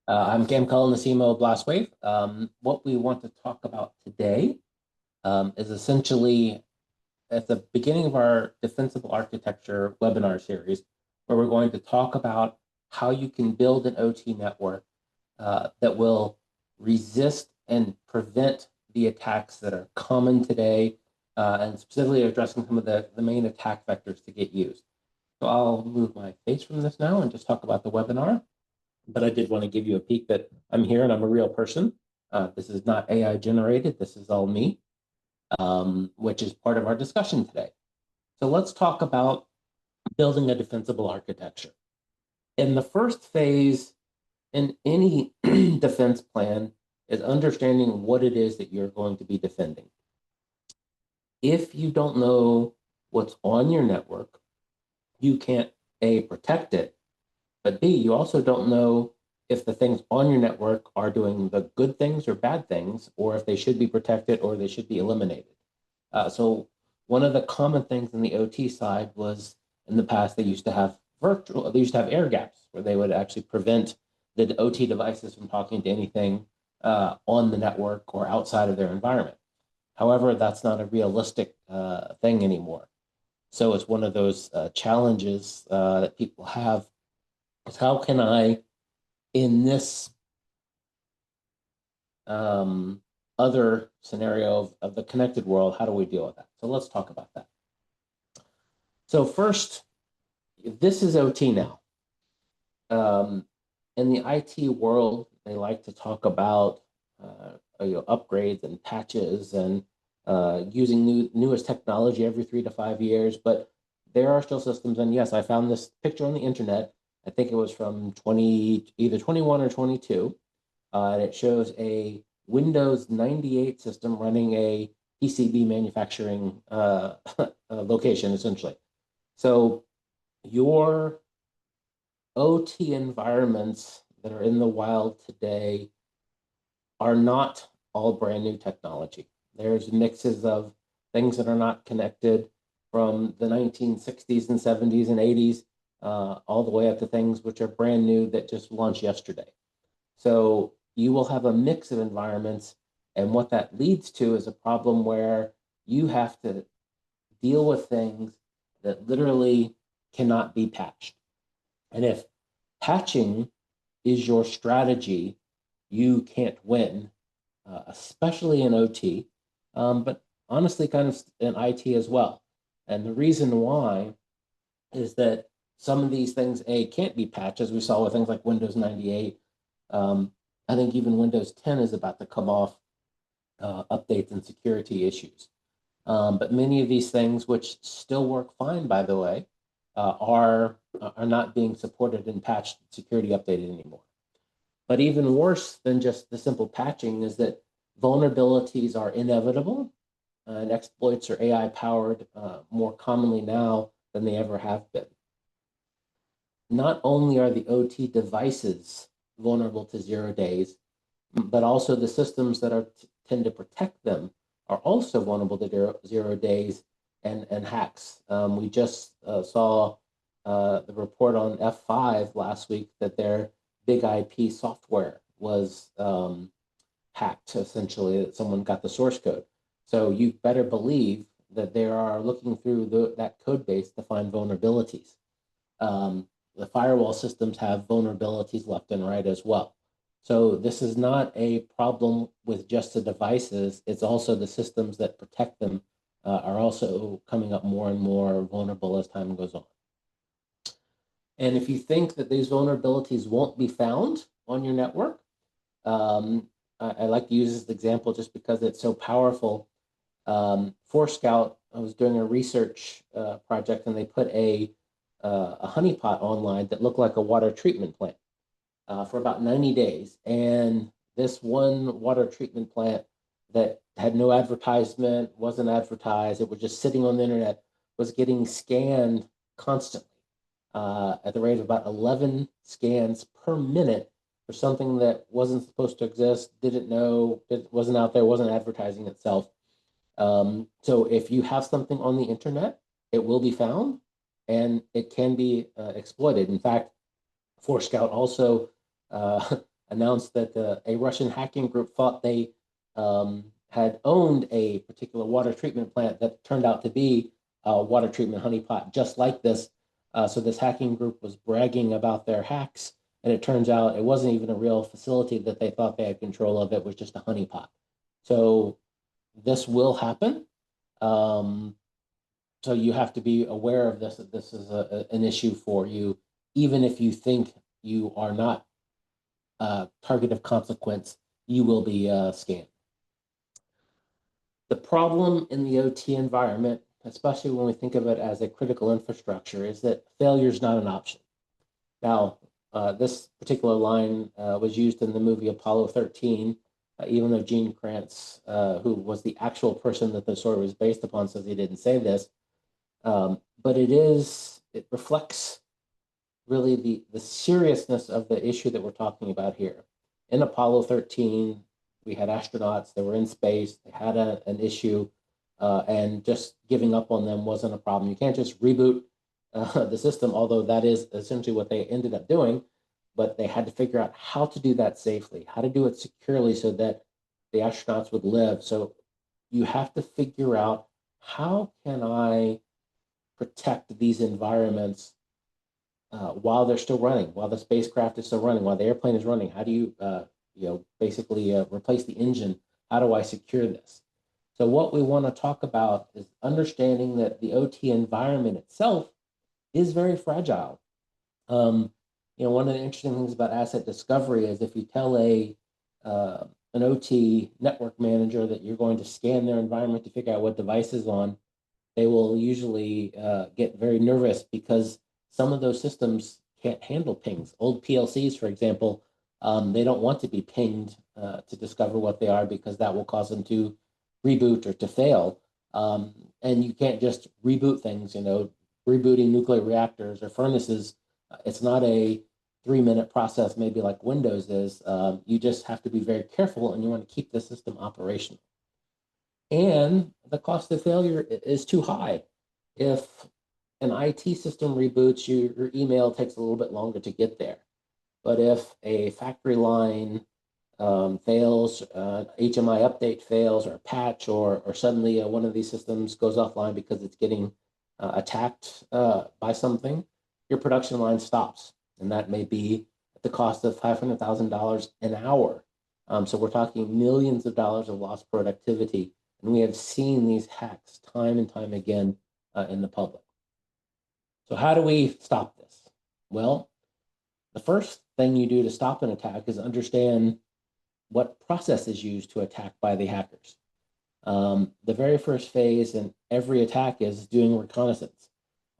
I'm Cullen, the CMO of BlastWave. What we want to talk about today is essentially at the beginning of our Defensible Architecture webinar series, where we're going to talk about how you can build an OT network that will resist and prevent the attacks that are common today, and specifically addressing some of the main attack vectors to get used. So I'll move my face from this now and just talk about the webinar. But I did want to give you a peek that I'm here and I'm a real person. This is not AI generated. This is all me, which is part of our discussion today. So let's talk about building a defensible architecture. In the first phase in any defense plan is understanding what it is that you're going to be defending. If you don't know what's on your network, you can't A, protect it, but B, you also don't know if the things on your network are doing the good things or bad things, or if they should be protected or they should be eliminated. So one of the common things in the OT side was in the past, they used to have air gaps where they would actually prevent the OT devices from talking to anything on the network or outside of their environment. However, that's not a realistic thing anymore. So it's one of those challenges that people have. How can I, in this other scenario of the connected world, how do we deal with that? So let's talk about that. So first, this is OT now. In the IT world, they like to talk about upgrades and patches and using newest technology every 3 to 5 years, but there are still systems. And yes, I found this picture on the internet. I think it was from either 21 or 22, and it shows a Windows 98 system running a PCB manufacturing location, essentially. So your OT environments that are in the wild today are not all brand new technology. There's mixes of things that are not connected from the 1960s and 70s and 80s, all the way up to things which are brand new that just launched yesterday. So you will have a mix of environments, and what that leads to is a problem where you have to deal with things that literally cannot be patched. And if patching is your strategy, you can't win, especially in OT, but honestly kind of in IT as well. And the reason why is that some of these things, A, can't be patched, as we saw with things like Windows 98. I think even Windows 10 is about to come off updates and security issues. But many of these things, which still work fine, by the way, are not being supported and patched, security updated anymore. But even worse than just the simple patching is that vulnerabilities are inevitable, and exploits are AI powered more commonly now than they ever have been. Not only are the OT devices vulnerable to 0 days, but also the systems that tend to protect them are also vulnerable to 0 days and hacks. We just saw the report on F5 last week that their big IP software was hacked, essentially, that someone got the source code. So you better believe that they are looking through that code base to find vulnerabilities. The firewall systems have vulnerabilities left and right as well. So this is not a problem with just the devices. It's also the systems that protect them are also coming up more and more vulnerable as time goes on. And if you think that these vulnerabilities won't be found on your network, I like to use this example just because it's so powerful. ForScout, I was doing a research project, and they put a honeypot online that looked like a water treatment plant for about 90 days. And this one water treatment plant that had no advertisement, wasn't advertised, it was just sitting on the internet, was getting scanned constantly at the rate of about 11 scans per minute for something that wasn't supposed to exist, didn't know, it wasn't out there, wasn't advertising itself. So if you have something on the internet, it will be found and it can be exploited. In fact, ForScout also announced that a Russian hacking group thought they had owned a particular water treatment plant that turned out to be a water treatment honeypot just like this. So this hacking group was bragging about their hacks, and it turns out it wasn't even a real facility that they thought they had control of. It was just a honeypot. So this will happen. So you have to be aware of this, that this is an issue for you, even if you think you are not target of consequence, you will be scanned. The problem in the OT environment, especially when we think of it as a critical infrastructure, is that failure is not an option. Now, this particular line was used in the movie Apollo 13, even though Gene Kranz, who was the actual person that the story was based upon, says he didn't say this. But it reflects really the seriousness of the issue that we're talking about here. In Apollo 13, we had astronauts that were in space, they had an issue, and just giving up on them wasn't a problem. You can't just reboot the system, although that is essentially what they ended up doing, but they had to figure out how to do that safely, how to do it securely so that the astronauts would live. So you have to figure out, how can I protect these environments while they're still running, while the spacecraft is still running, while the airplane is running? How do you, basically replace the engine? How do I secure this? So what we want to talk about is understanding that the OT environment itself is very fragile. One of the interesting things about asset discovery is if you tell an OT network manager that you're going to scan their environment to figure out what device is on, they will usually get very nervous because some of those systems can't handle pings. Old PLCs, for example, they don't want to be pinged to discover what they are, because that will cause them to reboot or to fail. And you can't just reboot things, rebooting nuclear reactors or furnaces. It's not a 3-minute process, maybe like Windows is. You just have to be very careful, and you want to keep the system operational. And the cost of failure is too high. If an IT system reboots, your email takes a little bit longer to get there. But if a factory line fails, HMI update fails, or a patch, or suddenly one of these systems goes offline because it's getting attacked by something, your production line stops. And that may be at the cost of $500,000 an hour. So we're talking millions of dollars of lost productivity. And we have seen these hacks time and time again in the public. So how do we stop this? Well, the first thing you do to stop an attack is understand what process is used to attack by the hackers. The very first phase in every attack is doing reconnaissance,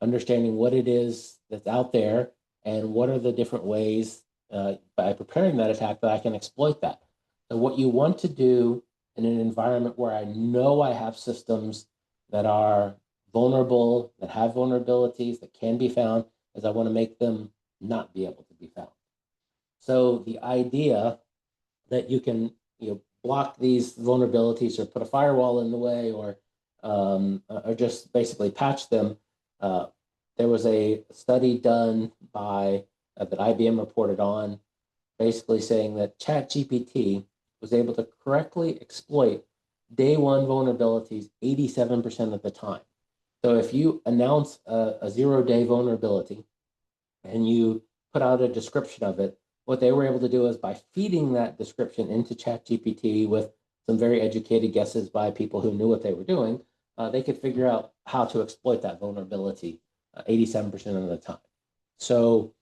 understanding what it is that's out there and what are the different ways by preparing that attack that I can exploit that. So what you want to do in an environment where I know I have systems that are vulnerable, that have vulnerabilities that can be found, is I want to make them not be able to be found. So the idea that you can block these vulnerabilities or put a firewall in the way, or just basically patch them. There was a study done by that IBM reported on, basically saying that ChatGPT was able to correctly exploit day one vulnerabilities 87% of the time. So if you announce a 0-day vulnerability and you put out a description of it, what they were able to do is, by feeding that description into ChatGPT with some very educated guesses by people who knew what they were doing, they could figure out how to exploit that vulnerability 87% of the time. So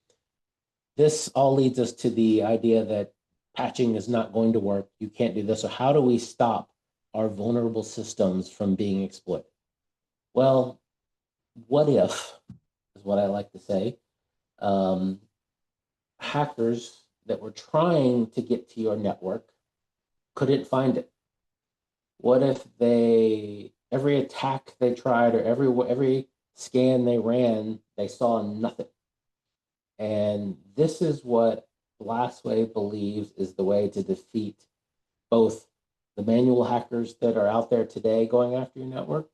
this all leads us to the idea that patching is not going to work. You can't do this. So how do we stop our vulnerable systems from being exploited? Well, what if, is what I like to say. Hackers that were trying to get to your network couldn't find it? What if every attack they tried, or every scan they ran, they saw nothing? And this is what BlastWave believes is the way to defeat both the manual hackers that are out there today going after your network,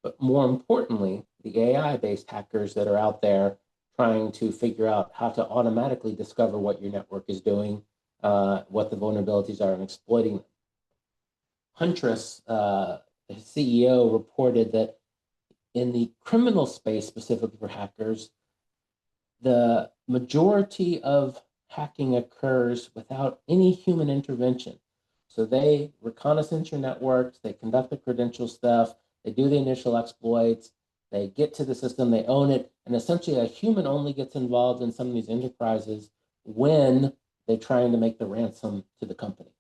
but more importantly, the AI-based hackers that are out there trying to figure out how to automatically discover what your network is doing what the vulnerabilities are and exploiting them. Huntress, the CEO, reported that in the criminal space, specifically for hackers, the majority of hacking occurs without any human intervention. So they reconnaissance your networks, they conduct the credential stuff, they do the initial exploits, they get to the system, they own it, and essentially a human only gets involved in some of these enterprises when they're trying to make the ransom to the company.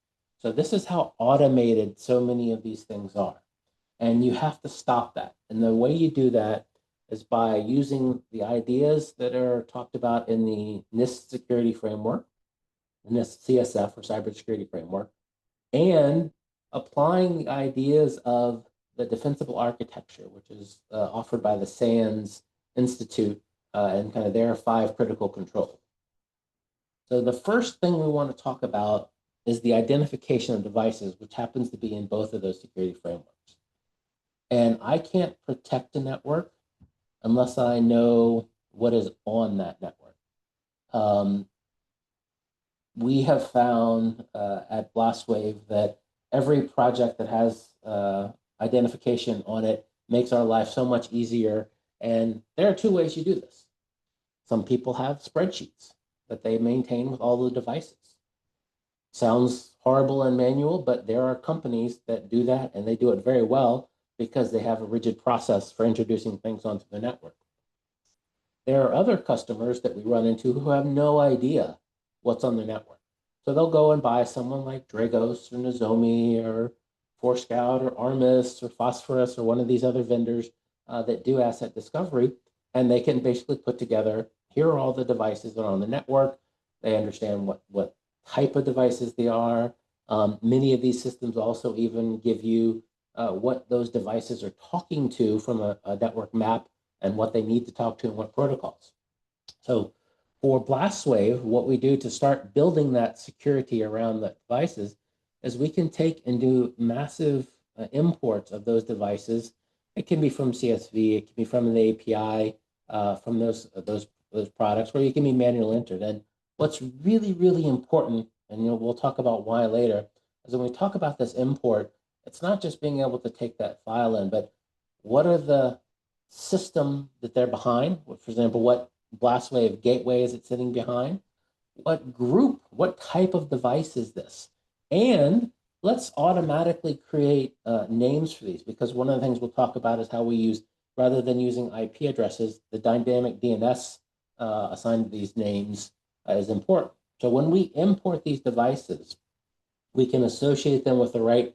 So this is how automated so many of these things are. And you have to stop that. And the way you do that is by using the ideas that are talked about in the NIST security framework, the NIST CSF or cybersecurity framework, and applying the ideas of the defensible architecture, which is offered by the SANS Institute and kind of their 5 critical controls. So the first thing we want to talk about is the identification of devices, which happens to be in both of those security frameworks. And I can't protect a network unless I know what is on that network. We have found at BlastWave that every project that has identification on it makes our life so much easier. And there are 2 ways you do this. Some people have spreadsheets that they maintain with all the devices. Sounds horrible and manual, but there are companies that do that, and they do it very well because they have a rigid process for introducing things onto the network. There are other customers that we run into who have no idea what's on the network. So they'll go and buy someone like Dragos or Nozomi or ForScout or Armis or Phosphorus or one of these other vendors that do asset discovery, and they can basically put together, here are all the devices that are on the network. They understand what type of devices they are. Many of these systems also even give you what those devices are talking to from a network map and what they need to talk to and what protocols. So for BlastWave, what we do to start building that security around the devices is we can take and do massive imports of those devices. It can be from CSV, it can be from the API, from those products, or you can be manual entered. And what's really, really important, and we'll talk about why later, is when we talk about this import, it's not just being able to take that file in, but what are the system that they're behind? For example, what BlastWave gateway is it sitting behind? What group, what type of device is this? And let's automatically create names for these, because one of the things we'll talk about is how we use, rather than using IP addresses, the dynamic DNS assigned to these names is important. So when we import these devices, we can associate them with the right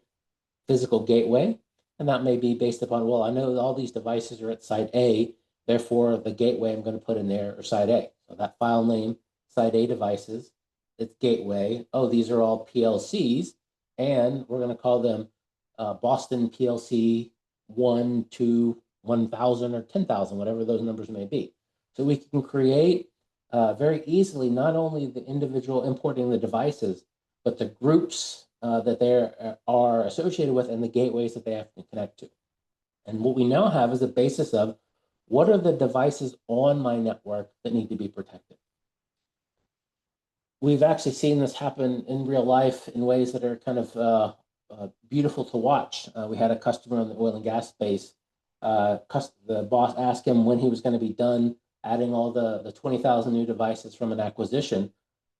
physical gateway. And that may be based upon, well, I know all these devices are at site A, therefore the gateway I'm going to put in there are site A. So that file name, site A devices, its gateway. Oh, these are all PLCs, and we're going to call them Boston PLC 1, 2, 1,000 or 10,000, whatever those numbers may be. So we can create very easily not only the individual importing the devices, but the groups that they are associated with and the gateways that they have to connect to. And what we now have is a basis of what are the devices on my network that need to be protected. We've actually seen this happen in real life in ways that are kind of beautiful to watch. We had a customer in the oil and gas space. The boss asked him when he was going to be done adding all the 20,000 new devices from an acquisition.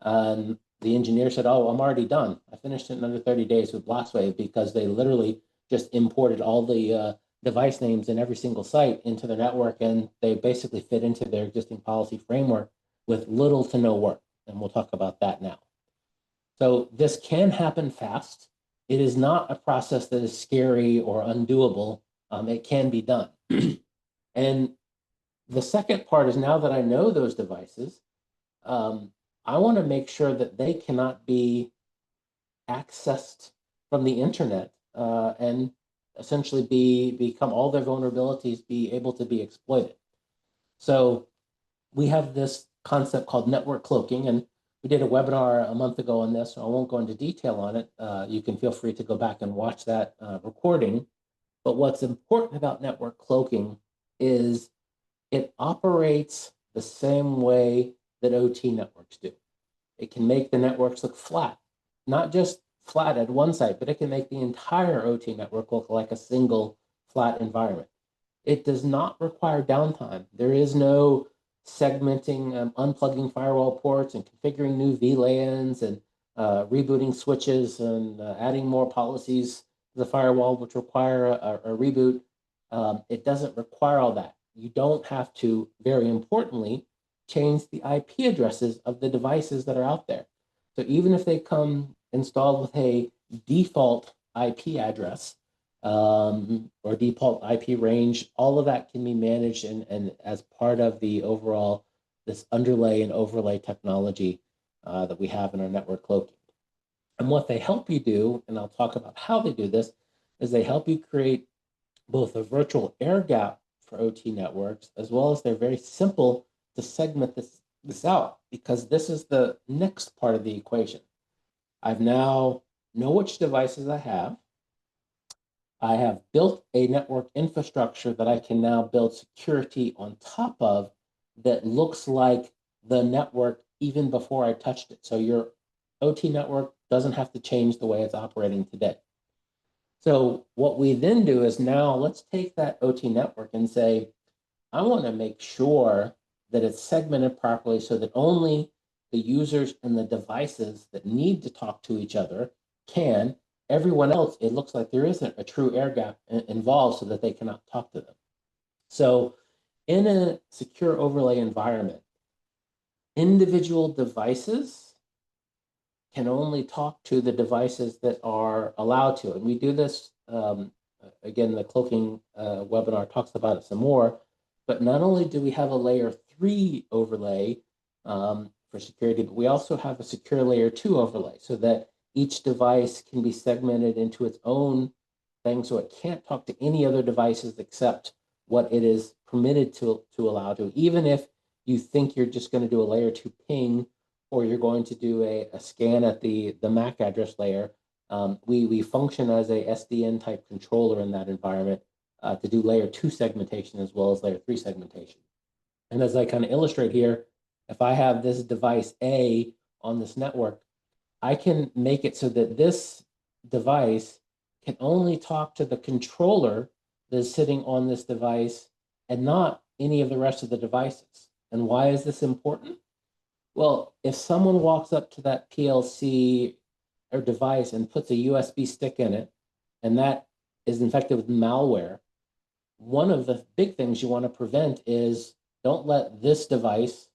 And the engineer said, oh, I'm already done. I finished it in under 30 days with BlastWave, because they literally just imported all the device names in every single site into their network, and they basically fit into their existing policy framework with little to no work. And we'll talk about that now. So this can happen fast. It is not a process that is scary or undoable. It can be done. And the second part is, now that I know those devices, I want to make sure that they cannot be accessed from the internet and essentially become all their vulnerabilities be able to be exploited. So we have this concept called network cloaking, and we did a webinar a month ago on this, so I won't go into detail on it. You can feel free to go back and watch that recording. But what's important about network cloaking is it operates the same way that OT networks do. It can make the networks look flat, not just flat at one site, but it can make the entire OT network look like a single flat environment. It does not require downtime. There is no segmenting, unplugging firewall ports and configuring new VLANs and rebooting switches and adding more policies to the firewall, which require a reboot. It doesn't require all that. You don't have to, very importantly, change the IP addresses of the devices that are out there. So even if they come installed with a default IP address, or default IP range, all of that can be managed and as part of the overall, this underlay and overlay technology that we have in our network cloaking. And what they help you do, and I'll talk about how they do this, is they help you create both a virtual air gap for OT networks, as well as they're very simple to segment this out, because this is the next part of the equation. I've now know which devices I have. I have built a network infrastructure that I can now build security on top of that looks like the network even before I touched it. So your OT network doesn't have to change the way it's operating today. So what we then do is now let's take that OT network and say, I want to make sure that it's segmented properly so that only the users and the devices that need to talk to each other can. Everyone else, it looks like there isn't a true air gap involved so that they cannot talk to them. So in a secure overlay environment, individual devices can only talk to the devices that are allowed to. And we do this, again, the cloaking webinar talks about it some more, but not only do we have a layer 3 overlay for security, but we also have a secure layer 2 overlay so that each device can be segmented into its own thing, so it can't talk to any other devices except what it is permitted to allow to. Even if you think you're just going to do a layer 2 ping, or you're going to do a scan at the MAC address layer, we function as a SDN type controller in that environment to do layer 2 segmentation as well as layer 3 segmentation. And as I kind of illustrate here, if I have this device A on this network, I can make it so that this device can only talk to the controller that is sitting on this device and not any of the rest of the devices. And why is this important? Well, if someone walks up to that PLC or device and puts a USB stick in it, and that is infected with malware, one of the big things you want to prevent is don't let this device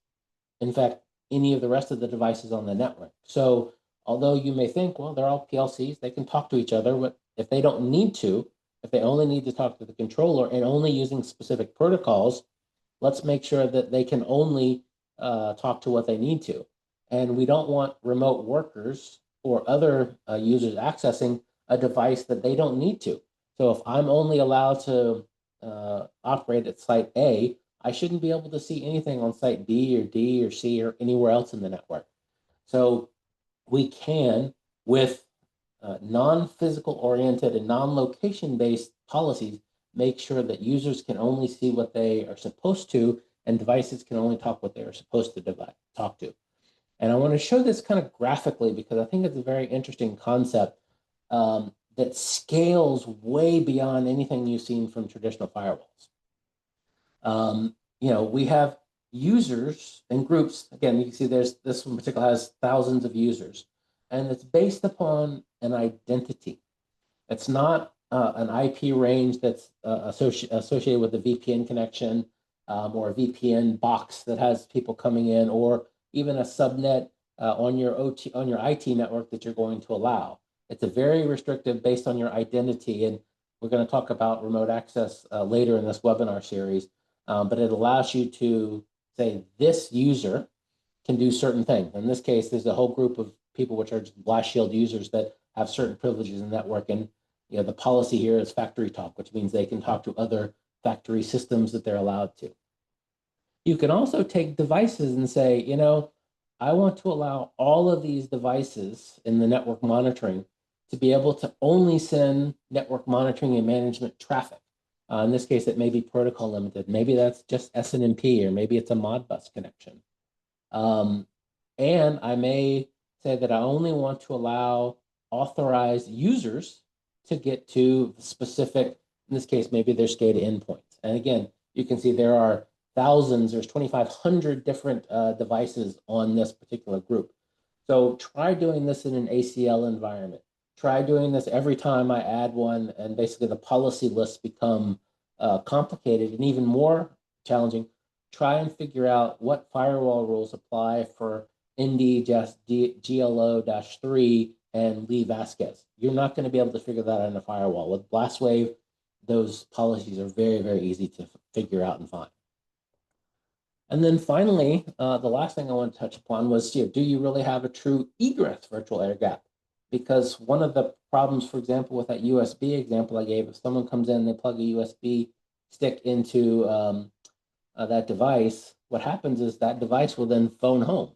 infect any of the rest of the devices on the network. So although you may think, well, they're all PLCs, they can talk to each other, but if they don't need to, if they only need to talk to the controller and only using specific protocols, let's make sure that they can only talk to what they need to. And we don't want remote workers or other users accessing a device that they don't need to. So if I'm only allowed to operate at site A, I shouldn't be able to see anything on site B or D or C or anywhere else in the network. So we can, with non-physical oriented and non-location based policies, make sure that users can only see what they are supposed to and devices can only talk what they are supposed to talk to. And I want to show this kind of graphically because I think it's a very interesting concept that scales way beyond anything you've seen from traditional firewalls. We have users and groups. Again, you can see there's this one in particular has thousands of users, and it's based upon an identity. It's not an IP range that's associated with a VPN connection or a VPN box that has people coming in, or even a subnet on your IT network that you're going to allow. It's a very restrictive based on your identity, and we're going to talk about remote access later in this webinar series. But it allows you to say this user can do certain things. In this case, there's a whole group of people which are just Blast Shield users that have certain privileges in the network. And the policy here is factory talk, which means they can talk to other factory systems that they're allowed to. You can also take devices and say, I want to allow all of these devices in the network monitoring to be able to only send network monitoring and management traffic. In this case, it may be protocol limited. Maybe that's just SNMP, or maybe it's a Modbus connection. And I may say that I only want to allow authorized users to get to specific, in this case, maybe their SCADA endpoints. And again, you can see there are thousands, there's 2,500 different devices on this particular group. So try doing this in an ACL environment. Try doing this every time I add one, and basically the policy lists become complicated and even more challenging. Try and figure out what firewall rules apply for ND-GLO-3 and Lee Vasquez. You're not going to be able to figure that out in a firewall. With BlastWave, those policies are very, very easy to figure out and find. And then finally, the last thing I want to touch upon was, do you really have a true egress virtual air gap? Because one of the problems, for example, with that USB example I gave, if someone comes in and they plug a USB stick into that device, what happens is that device will then phone home.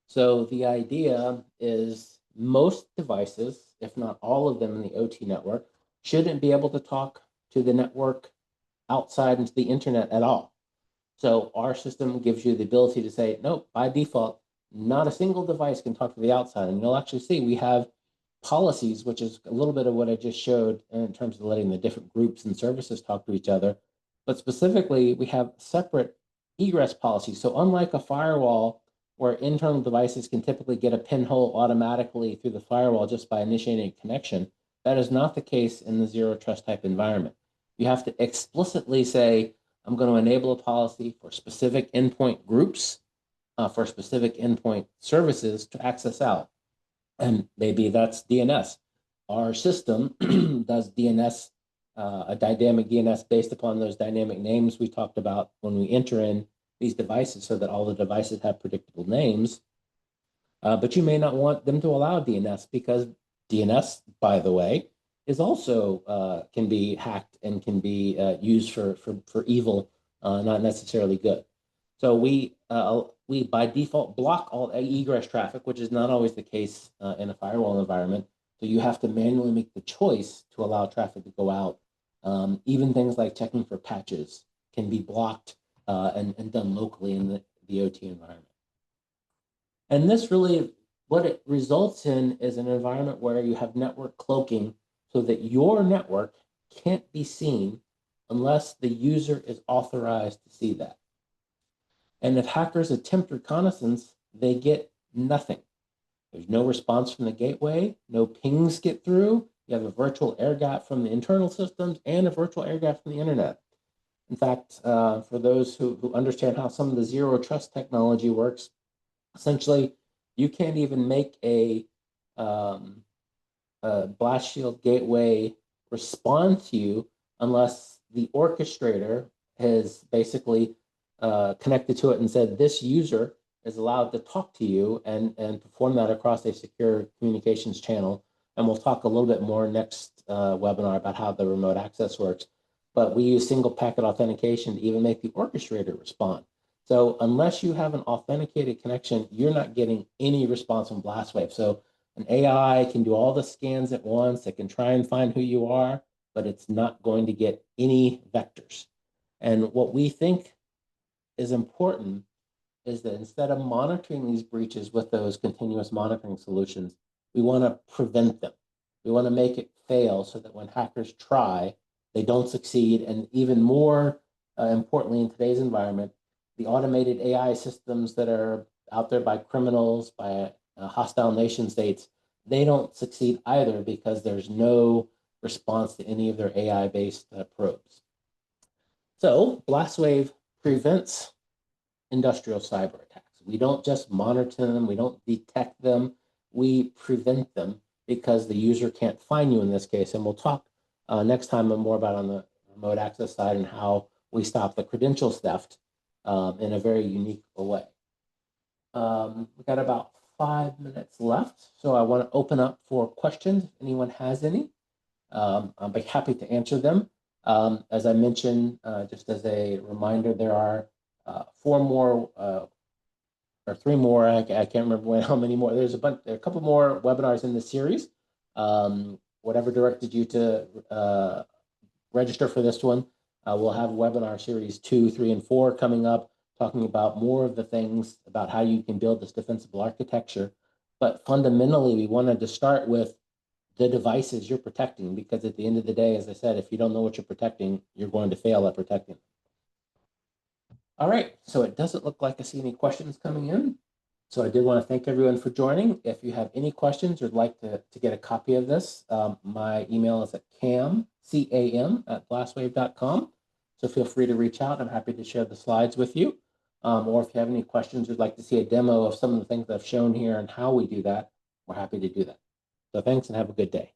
So the idea is most devices, if not all of them in the OT network, shouldn't be able to talk to the network outside into the internet at all. So our system gives you the ability to say, nope, by default, not a single device can talk to the outside. And you'll actually see we have policies, which is a little bit of what I just showed in terms of letting the different groups and services talk to each other. But specifically, we have separate egress policies. So unlike a firewall where internal devices can typically get a pinhole automatically through the firewall just by initiating a connection, that is not the case in the zero trust type environment. You have to explicitly say, I'm going to enable a policy for specific endpoint groups, for specific endpoint services to access out. And maybe that's DNS. Our system does DNS, a dynamic DNS based upon those dynamic names we talked about when we enter in these devices so that all the devices have predictable names. But you may not want them to allow DNS because DNS, by the way, is also can be hacked and can be used for evil, not necessarily good. So we by default block all egress traffic, which is not always the case in a firewall environment. So you have to manually make the choice to allow traffic to go out. Even things like checking for patches can be blocked and done locally in the OT environment. And this really, what it results in is an environment where you have network cloaking so that your network can't be seen unless the user is authorized to see that. And if hackers attempt reconnaissance, they get nothing. There's no response from the gateway, no pings get through. You have a virtual air gap from the internal systems and a virtual air gap from the internet. In fact, for those who understand how some of the zero trust technology works, essentially, you can't even make a blast shield gateway respond to you unless the orchestrator has basically connected to it and said, this user is allowed to talk to you and perform that across a secure communications channel. And we'll talk a little bit more next webinar about how the remote access works. But we use single packet authentication to even make the orchestrator respond. So unless you have an authenticated connection, you're not getting any response from BlastWave. So an AI can do all the scans at once. It can try and find who you are, but it's not going to get any vectors. And what we think is important is that instead of monitoring these breaches with those continuous monitoring solutions, we want to prevent them. We want to make it fail so that when hackers try, they don't succeed. And even more importantly, in today's environment, the automated AI systems that are out there by criminals, by hostile nation states, they don't succeed either because there's no response to any of their AI-based probes. So BlastWave prevents industrial cyber attacks. We don't just monitor them, we don't detect them, we prevent them because the user can't find you in this case. And we'll talk next time more about on the remote access side and how we stop the credentials theft in a very unique way. We've got about 5 minutes left, so I want to open up for questions if anyone has any. I'll be happy to answer them. As I mentioned, just as a reminder, there are 4 more or 3 more. I can't remember how many more. There's a couple more webinars in the series. Whatever directed you to register for this one, we'll have webinar series 2, 3, and 4 coming up. talking about more of the things about how you can build this defensible architecture. But fundamentally, we wanted to start with the devices you're protecting, because at the end of the day, as I said, if you don't know what you're protecting, you're going to fail at protecting. All right, so it doesn't look like I see any questions coming in. So I did want to thank everyone for joining. If you have any questions or would like to get a copy of this, my email is at cam at blastwave.com. So feel free to reach out. I'm happy to share the slides with you. Or if you have any questions or would like to see a demo of some of the things I've shown here and how we do that, we're happy to do that. So thanks and have a good day.